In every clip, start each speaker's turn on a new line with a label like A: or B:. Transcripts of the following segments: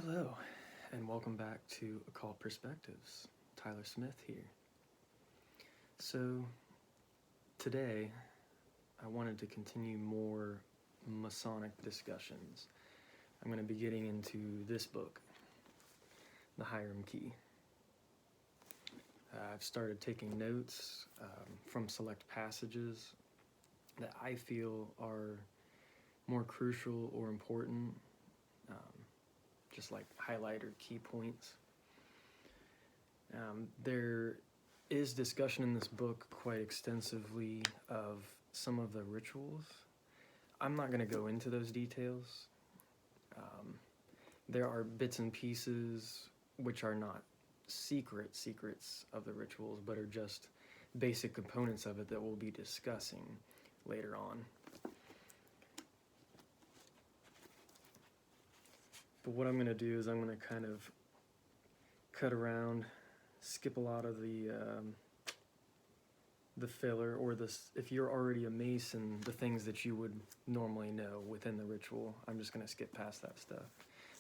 A: Hello, and welcome back to Occult Perspectives. Tyler Smith here. So, today, I wanted to continue more Masonic discussions. I'm going to be getting into this book, the Hiram Key. I've started taking notes from select passages that I feel are more crucial or important, just like highlight or key points. There is discussion in this book quite extensively of some of the rituals. I'm not going to go into those details. There are bits and pieces which are not secrets of the rituals, but are just basic components of it that we'll be discussing later on. But what I'm going to do is I'm going to kind of cut around, skip a lot of the filler, or if you're already a Mason, the things that you would normally know within the ritual. I'm just going to skip past that stuff.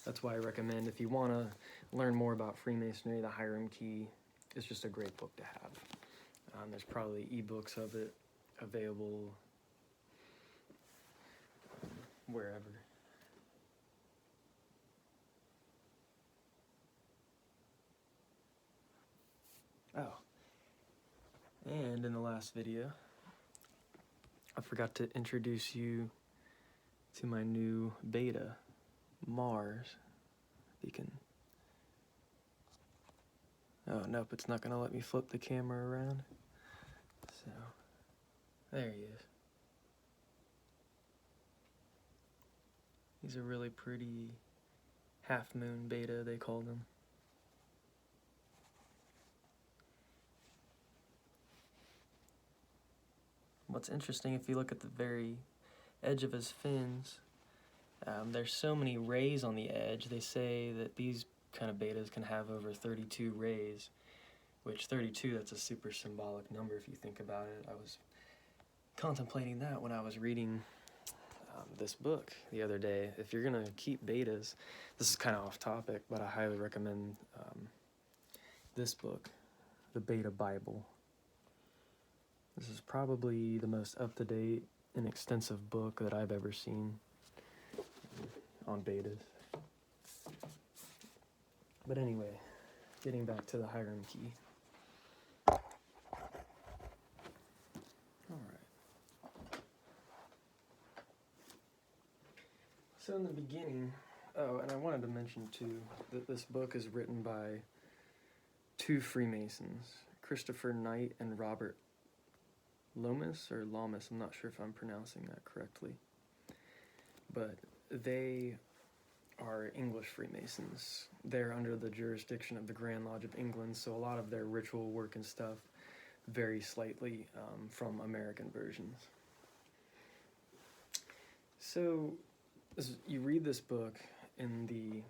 A: That's why I recommend, if you want to learn more about Freemasonry, the Hiram Key is just a great book to have. There's probably ebooks of it available wherever. Oh, and in the last video, I forgot to introduce you to my new beta, Mars. You can... Oh, nope, it's not going to let me flip the camera around. So, there he is. He's a really pretty half-moon beta, they called him. What's interesting, if you look at the very edge of his fins, there's so many rays on the edge. They say that these kind of betas can have over 32 rays, which 32, that's a super symbolic number if you think about it. I was contemplating that when I was reading this book the other day. If you're going to keep betas, this is kind of off topic, but I highly recommend this book, the Beta Bible. This is probably the most up-to-date and extensive book that I've ever seen on betas. But anyway, getting back to the Hiram Key. Alright. So in the beginning, and I wanted to mention too, that this book is written by two Freemasons, Christopher Knight and Robert Lomas, or Lamas, I'm not sure if I'm pronouncing that correctly, but they are English Freemasons. They're under the jurisdiction of the Grand Lodge of England, so a lot of their ritual work and stuff vary slightly from American versions. So, as you read this book, in the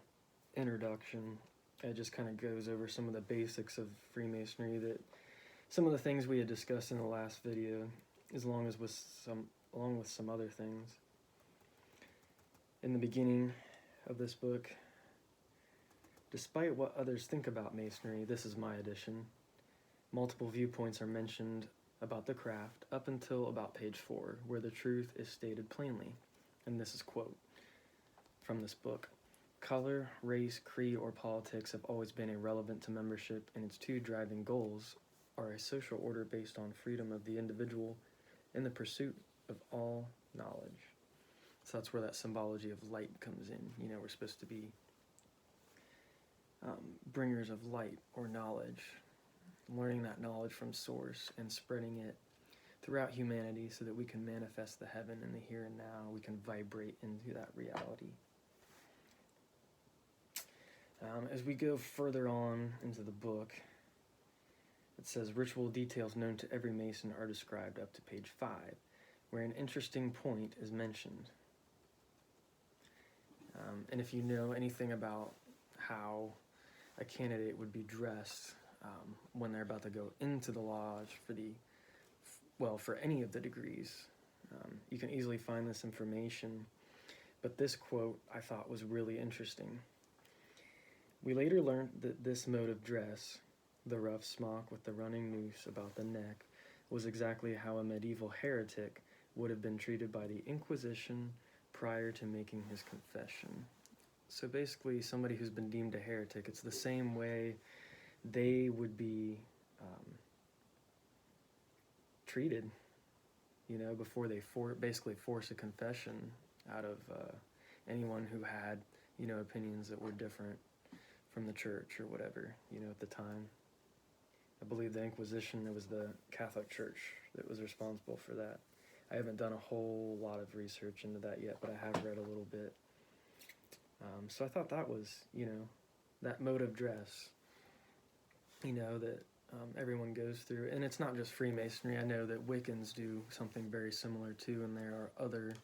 A: introduction, it just kind of goes over some of the basics of Freemasonry, that some of the things we had discussed in the last video, along with some other things. In the beginning of this book, despite what others think about Masonry, this is my edition. Multiple viewpoints are mentioned about the craft up until about page 4, where the truth is stated plainly. And this is a quote from this book. Color, race, creed, or politics have always been irrelevant to membership, and its two driving goals are a social order based on freedom of the individual and the pursuit of all knowledge. So that's where that symbology of light comes in. You know, we're supposed to be bringers of light or knowledge, learning that knowledge from source and spreading it throughout humanity so that we can manifest the heaven in the here and now. We can vibrate into that reality. As we go further on into the book, it says ritual details known to every Mason are described up to page 5, where an interesting point is mentioned. And if you know anything about how a candidate would be dressed when they're about to go into the lodge for any of the degrees, you can easily find this information. But this quote I thought was really interesting. We later learned that this mode of dress, the rough smock with the running noose about the neck, was exactly how a medieval heretic would have been treated by the Inquisition prior to making his confession. So basically, somebody who's been deemed a heretic, it's the same way they would be treated, you know, before they basically force a confession out of anyone who had, you know, opinions that were different from the church or whatever, you know, at the time. I believe the Inquisition, it was the Catholic Church that was responsible for that. I haven't done a whole lot of research into that yet, but I have read a little bit. So I thought that was, you know, that mode of dress, you know, that everyone goes through. And it's not just Freemasonry. I know that Wiccans do something very similar too, and there are other,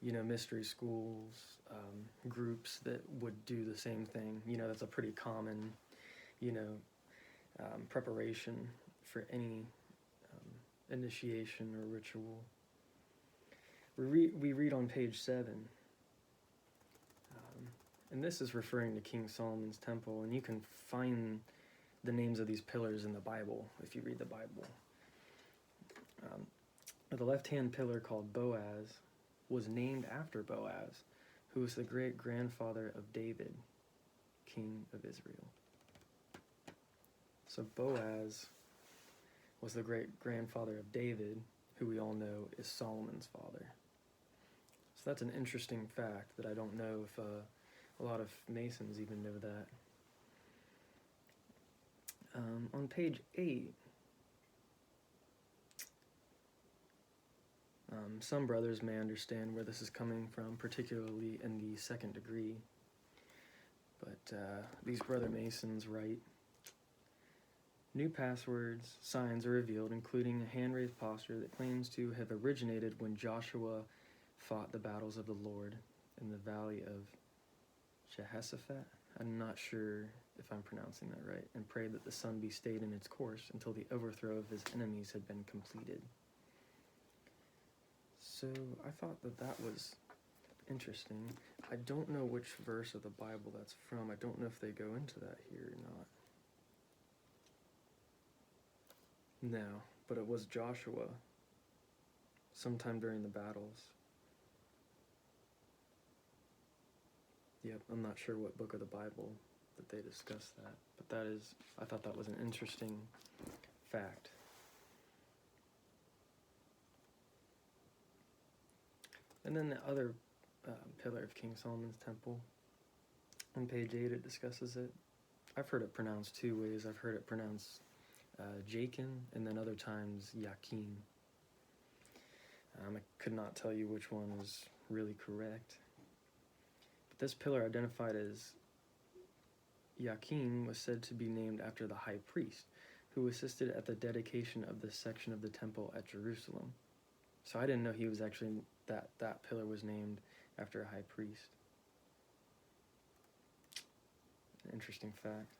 A: you know, mystery schools, groups that would do the same thing. You know, that's a pretty common, you know, preparation for any initiation or ritual. We read on page 7, and this is referring to King Solomon's temple, and you can find the names of these pillars in the Bible if you read the Bible. The left-hand pillar, called Boaz, was named after Boaz, who was the great-grandfather of David, king of Israel. So Boaz was the great-grandfather of David, who we all know is Solomon's father. So that's an interesting fact that I don't know if a lot of Masons even know that. On page 8, some brothers may understand where this is coming from, particularly in the second degree. But these brother Masons write, new passwords, signs are revealed, including a hand-raised posture that claims to have originated when Joshua fought the battles of the Lord in the valley of Jehoshaphat. I'm not sure if I'm pronouncing that right, and prayed that the sun be stayed in its course until the overthrow of his enemies had been completed. So I thought that that was interesting. I don't know which verse of the Bible that's from. I don't know if they go into that here or not. No, but it was Joshua sometime during the battles. Yep, I'm not sure what book of the Bible that they discuss that, but that is, I thought that was an interesting fact. And then the other pillar of King Solomon's temple, on page 8 it discusses it. I've heard it pronounced two ways. I've heard it pronounced Jakin, and then other times Yakin. I could not tell you which one is really correct. But this pillar, identified as Yakin, was said to be named after the high priest, who assisted at the dedication of this section of the temple at Jerusalem. So I didn't know he was actually, that pillar was named after a high priest. An interesting fact.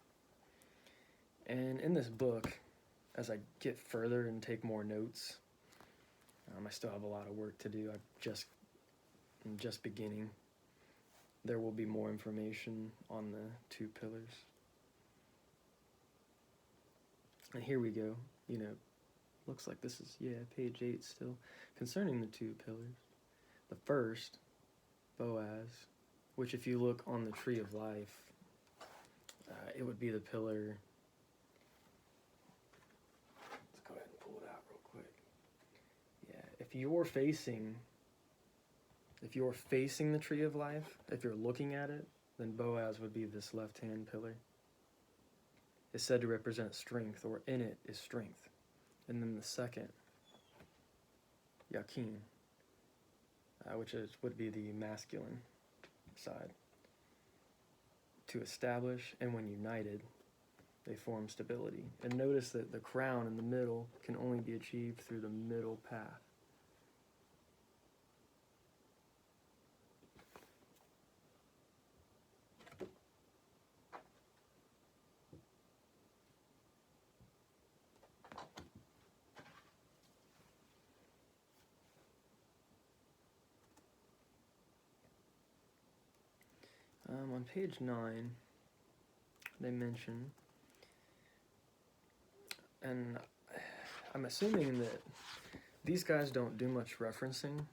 A: And in this book, as I get further and take more notes, I still have a lot of work to do. I'm just beginning. There will be more information on the two pillars. And here we go. You know, looks like this is, page 8 still. Concerning the two pillars. The first, Boaz, which if you look on the Tree of Life, it would be the pillar. Let's go ahead and pull it out real quick. Yeah, if you're facing the Tree of Life, if you're looking at it, then Boaz would be this left-hand pillar. It's said to represent strength, or in it is strength. And then the second, Yakin, which would be the masculine side. To establish, and when united, they form stability. And notice that the crown in the middle can only be achieved through the middle path. On page 9, they mention, and I'm assuming that these guys don't do much referencing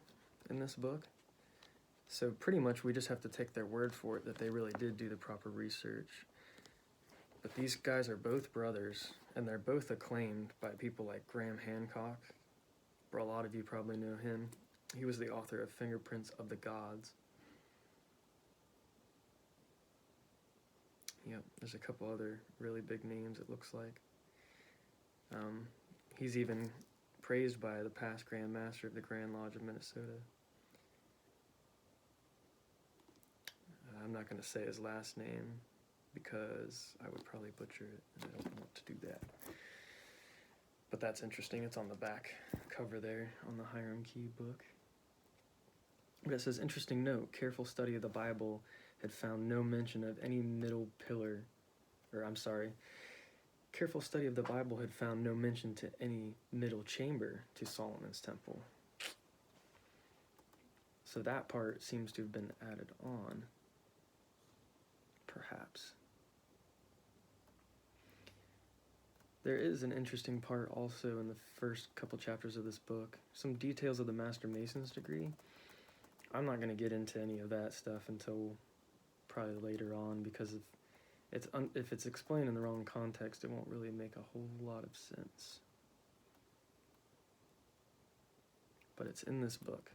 A: in this book, so pretty much we just have to take their word for it that they really did do the proper research. But these guys are both brothers, and they're both acclaimed by people like Graham Hancock. For a lot of you probably know him. He was the author of Fingerprints of the Gods. Yep, there's a couple other really big names, it looks like. He's even praised by the past Grand Master of the Grand Lodge of Minnesota. I'm not going to say his last name because I would probably butcher it, and I don't want to do that. But that's interesting. It's on the back cover there on the Hiram Key book. But it says, interesting note, careful study of the Bible had found no mention of any middle pillar, careful study of the Bible had found no mention to any middle chamber to Solomon's temple. So that part seems to have been added on, perhaps. There is an interesting part also in the first couple chapters of this book. Some details of the Master Mason's degree. I'm not going to get into any of that stuff until probably later on, because if it's explained in the wrong context, it won't really make a whole lot of sense. But it's in this book.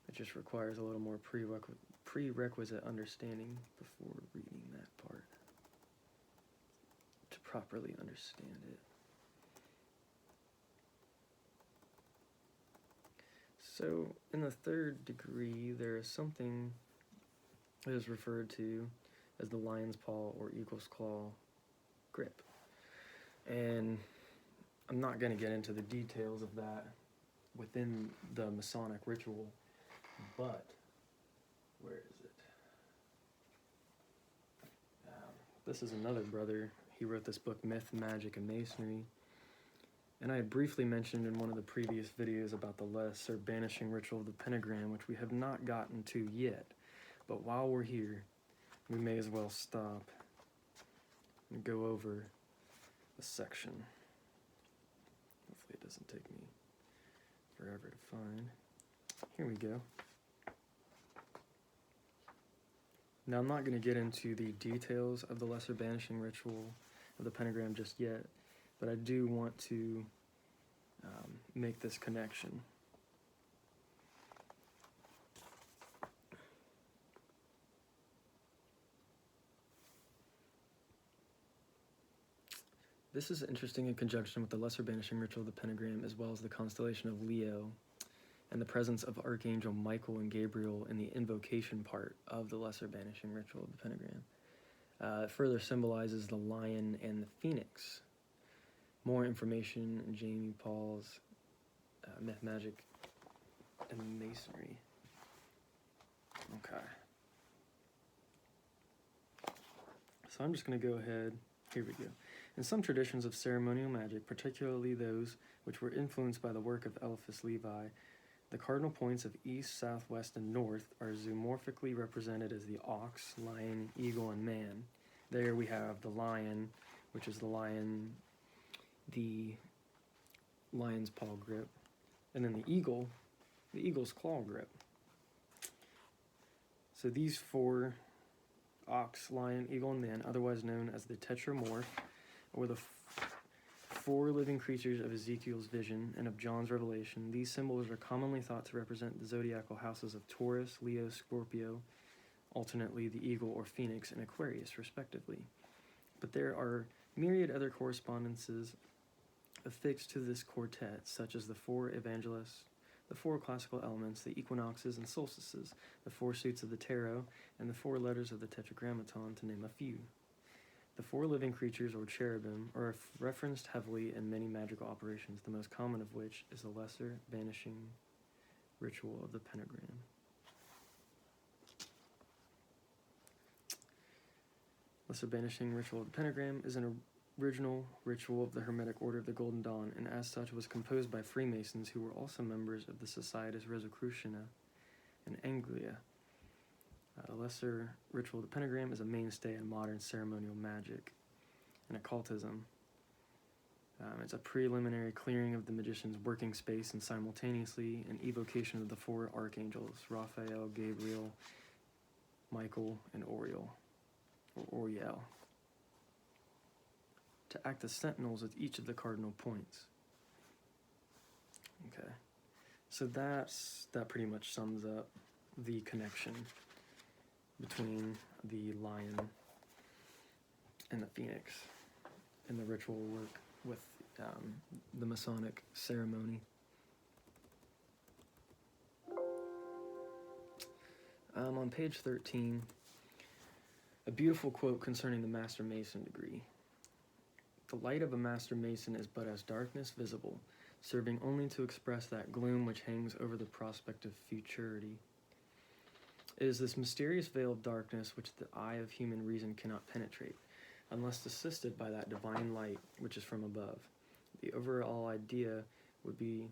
A: It just requires a little more prerequisite understanding before reading that part to properly understand it. So, in the third degree, there is something that is referred to as the lion's paw or eagle's claw grip. And I'm not going to get into the details of that within the Masonic ritual, but where is it? This is another brother. He wrote this book, Myth, Magic, and Masonry. And I had briefly mentioned in one of the previous videos about the lesser banishing ritual of the pentagram, which we have not gotten to yet. But while we're here, we may as well stop and go over a section. Hopefully it doesn't take me forever to find. Here we go. Now, I'm not going to get into the details of the lesser banishing ritual of the pentagram just yet, but I do want to make this connection. This is interesting in conjunction with the lesser banishing ritual of the pentagram, as well as the constellation of Leo and the presence of Archangel Michael and Gabriel in the invocation part of the lesser banishing ritual of the pentagram. It further symbolizes the lion and the phoenix. More information in Jamie Paul's Myth, Magic, and Masonry. Okay. So I'm just going to go ahead. Here we go. In some traditions of ceremonial magic, particularly those which were influenced by the work of Eliphas Levi, the cardinal points of east, south, west, and north are zoomorphically represented as the ox, lion, eagle, and man. There we have the lion, which is the lion, the lion's paw grip, and then the eagle's claw grip. So these four, ox, lion, eagle, and man, otherwise known as the tetramorph, or the four living creatures of Ezekiel's vision and of John's revelation, these symbols are commonly thought to represent the zodiacal houses of Taurus, Leo, Scorpio, alternately the eagle or phoenix, and Aquarius, respectively. But there are myriad other correspondences affixed to this quartet, such as the four evangelists, the four classical elements, the equinoxes and solstices, the four suits of the tarot, and the four letters of the tetragrammaton, to name a few. The four living creatures, or cherubim, are referenced heavily in many magical operations, the most common of which is the lesser banishing ritual of the pentagram. Lesser banishing ritual of the pentagram is an original ritual of the Hermetic Order of the Golden Dawn, and as such was composed by Freemasons who were also members of the Societas Rosicruciana in Anglia. A lesser ritual, the pentagram, is a mainstay in modern ceremonial magic and occultism. It's a preliminary clearing of the magician's working space and simultaneously an evocation of the four archangels, Raphael, Gabriel, Michael, and Oriel, or Oriel, to act as sentinels at each of the cardinal points. Okay, so that pretty much sums up the connection between the lion and the phoenix and the ritual work with the Masonic ceremony. On page 13, a beautiful quote concerning the Master Mason degree. The light of a Master Mason is but as darkness visible, serving only to express that gloom which hangs over the prospect of futurity. It is this mysterious veil of darkness which the eye of human reason cannot penetrate, unless assisted by that divine light which is from above. The overall idea would be,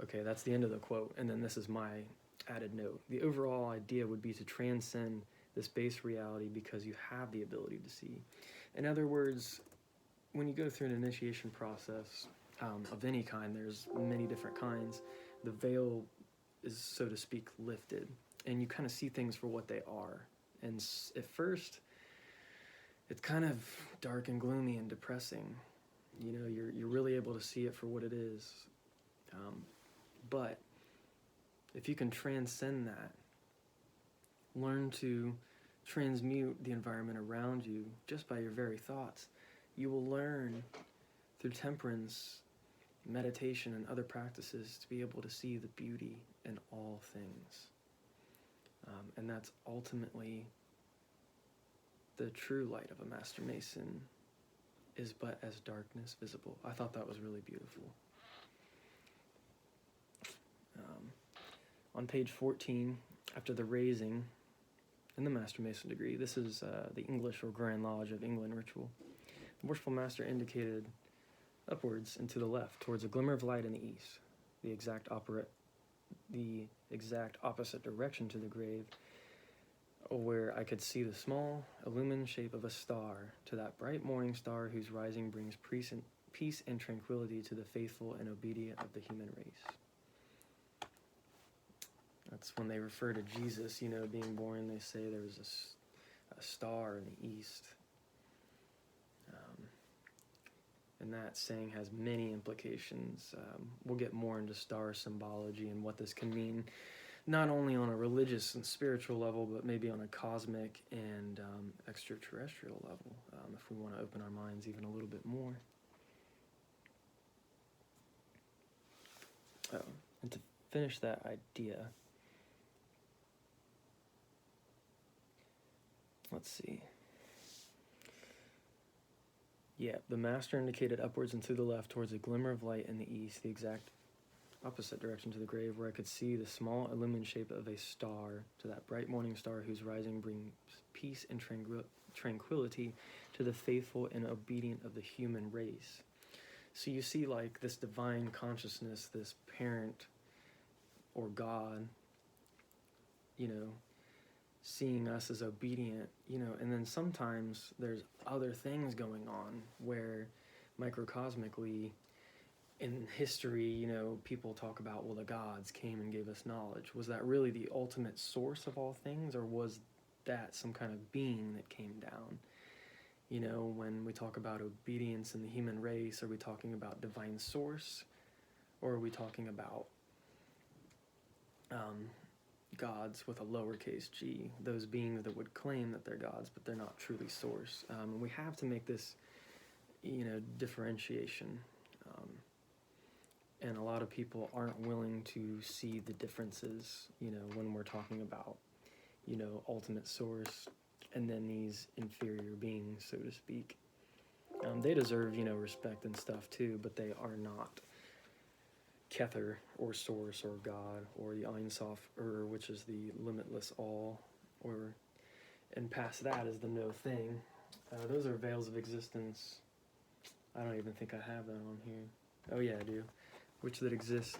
A: okay, that's the end of the quote, and then this is my added note. The overall idea would be to transcend this base reality because you have the ability to see. In other words, when you go through an initiation process of any kind, there's many different kinds, the veil is, so to speak, lifted, and you kind of see things for what they are. And at first, it's kind of dark and gloomy and depressing. You know, you're really able to see it for what it is. But if you can transcend that, learn to transmute the environment around you just by your very thoughts, you will learn through temperance, meditation, and other practices to be able to see the beauty in all things. And that's ultimately the true light of a Master Mason, is but as darkness visible. I thought that was really beautiful. On page 14, after the raising in the Master Mason degree, this is the English or Grand Lodge of England ritual. The worshipful master indicated upwards and to the left, towards a glimmer of light in the east, the exact opposite direction to the grave, where I could see the small, illumined shape of a star, to that bright morning star whose rising brings peace and tranquility to the faithful and obedient of the human race. That's when they refer to Jesus, you know, being born, they say there was a star in the east. And that saying has many implications. We'll get more into star symbology and what this can mean, not only on a religious and spiritual level, but maybe on a cosmic and extraterrestrial level, if we want to open our minds even a little bit more. And to finish that idea, let's see. Yeah, the master indicated upwards and to the left towards a glimmer of light in the east, the exact opposite direction to the grave, where I could see the small illumined shape of a star, to that bright morning star whose rising brings peace and tranquility to the faithful and obedient of the human race. So you see, like, this divine consciousness, this parent or God, you know, seeing us as obedient, you know, and then sometimes there's other things going on where microcosmically in history, you know, people talk about, well, the gods came and gave us knowledge. Was that really the ultimate source of all things, or was that some kind of being that came down? You know, when we talk about obedience in the human race, are we talking about divine source, or are we talking about gods with a lowercase g, those beings that would claim that they're gods, but they're not truly source? And we have to make this, you know, differentiation. And a lot of people aren't willing to see the differences, you know, when we're talking about, you know, ultimate source and then these inferior beings, so to speak. They deserve, you know, respect and stuff too, but they are not Kether or source or God or the Ein Sof which is the limitless all, or, and past that is the no thing. Those are veils of existence. I don't even think I have that on here. Oh yeah, I do. Which that exist.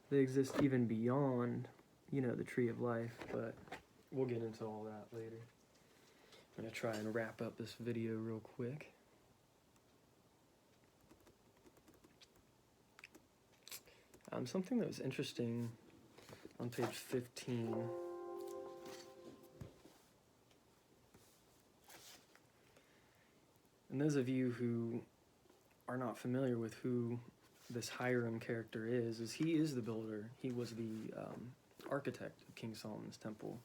A: They exist even beyond, you know, the tree of life, but we'll get into all that later. I'm going to try and wrap up this video real quick. Something that was interesting on page 15. And those of you who are not familiar with who this Hiram character is he is the builder. He was the architect of King Solomon's temple.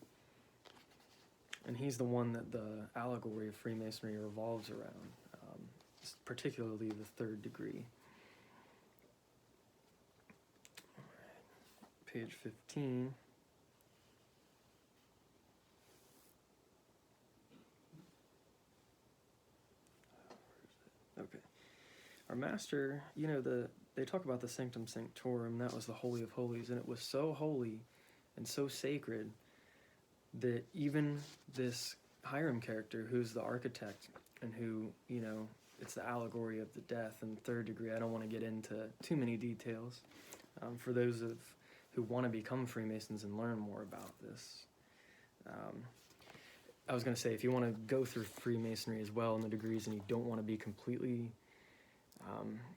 A: And he's the one that the allegory of Freemasonry revolves around, particularly the third degree. All right. Page 15. Okay. Our master, you know, they talk about the Sanctum Sanctorum, that was the Holy of Holies, and it was so holy and so sacred that even this Hiram character, who's the architect and who, you know, it's the allegory of the death and third degree. I don't want to get into too many details. For those who want to become Freemasons and learn more about this. I was going to say, if you want to go through Freemasonry as well in the degrees and you don't want to be completely,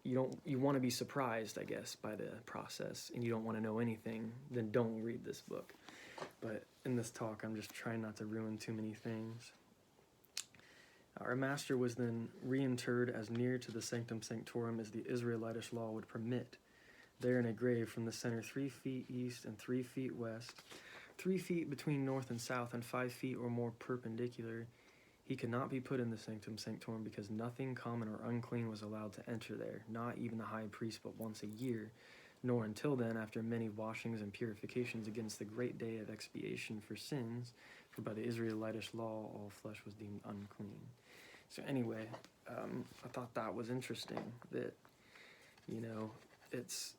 A: you want to be surprised, I guess, by the process, and you don't want to know anything, then don't read this book. But in this talk, I'm just trying not to ruin too many things. Our master was then reinterred as near to the Sanctum Sanctorum as the Israelitish law would permit, there in a grave from the center 3 feet east and 3 feet west, 3 feet between north and south, and 5 feet or more perpendicular. He could not be put in the Sanctum Sanctorum because nothing common or unclean was allowed to enter there, not even the high priest but once a year, nor until then after many washings and purifications against the great day of expiation for sins, for by the Israelitish law all flesh was deemed unclean. So anyway, I thought that was interesting, that, you know, it's,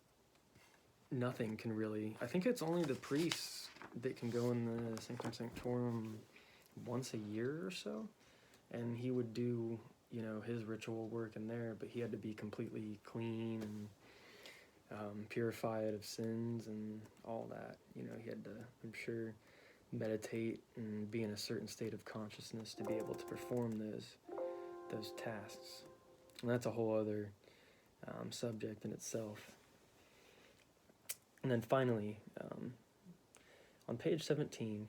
A: nothing can really, I think it's only the priests that can go in the Sanctum Sanctorum once a year or so, and he would do, you know, his ritual work in there, but he had to be completely clean and purified of sins and all that. You know, he had to, I'm sure, meditate and be in a certain state of consciousness to be able to perform those tasks. And that's a whole other subject in itself. And then finally, on page 17,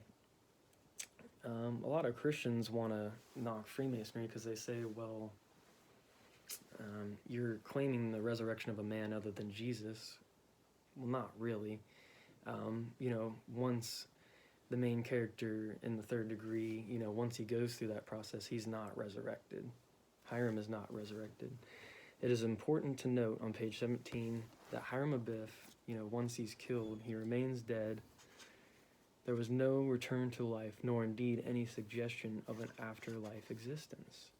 A: a lot of Christians want to knock Freemasonry because they say, well, you're claiming the resurrection of a man other than Jesus. Well, not really. You know, once the main character in the third degree, you know, once he goes through that process, he's not resurrected. Hiram is not resurrected. It is important to note on page 17 that Hiram Abiff, you know, once he's killed, he remains dead. There was no return to life, nor indeed any suggestion of an afterlife existence.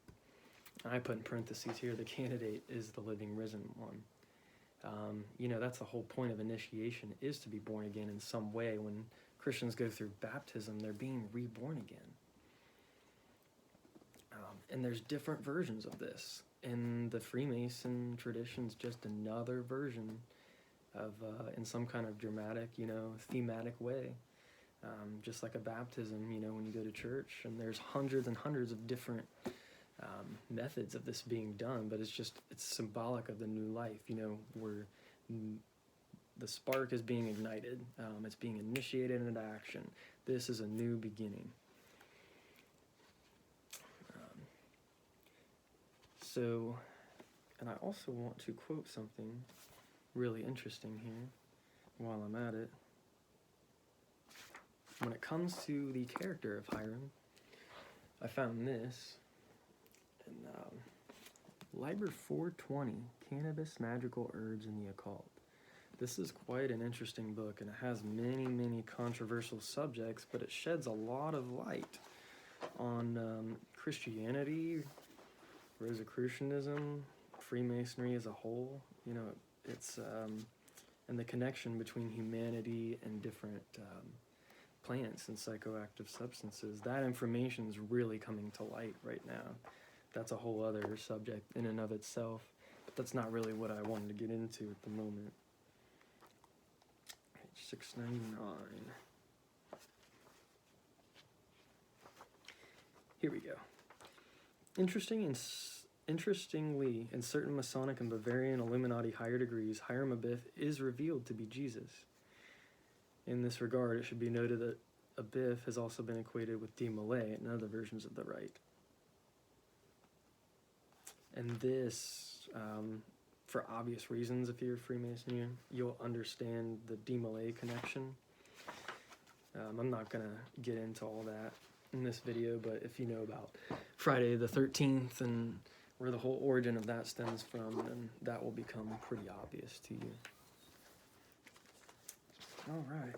A: I put in parentheses here, the candidate is the living risen one. You know, that's the whole point of initiation, is to be born again in some way. When Christians go through baptism, they're being reborn again. And there's different versions of this. And the Freemason tradition's just another version of, in some kind of dramatic, you know, thematic way. Just like a baptism, you know, when you go to church, and there's hundreds and hundreds of different methods of this being done, but it's symbolic of the new life, you know, where the spark is being ignited, it's being initiated into action. This is a new beginning. So, and I also want to quote something really interesting here while I'm at it. When it comes to the character of Hiram, I found this in Liber 420, Cannabis, Magical Herbs, and the Occult. This is quite an interesting book, and it has many, many controversial subjects, but it sheds a lot of light on Christianity, Rosicrucianism, Freemasonry as a whole. You know, it's and the connection between humanity and different plants and psychoactive substances. That information is really coming to light right now. That's a whole other subject in and of itself, but that's not really what I wanted to get into at the moment. Page 699. Here we go. Interestingly, in certain Masonic and Bavarian Illuminati higher degrees, Hiram Abiff is revealed to be Jesus. In this regard, it should be noted that Abiff has also been equated with D. Malay in other versions of the rite. And this, for obvious reasons, if you're a Freemason, you'll understand the D. Malay connection. I'm not going to get into all that in this video, but if you know about Friday the 13th and where the whole origin of that stems from, then that will become pretty obvious to you. All right.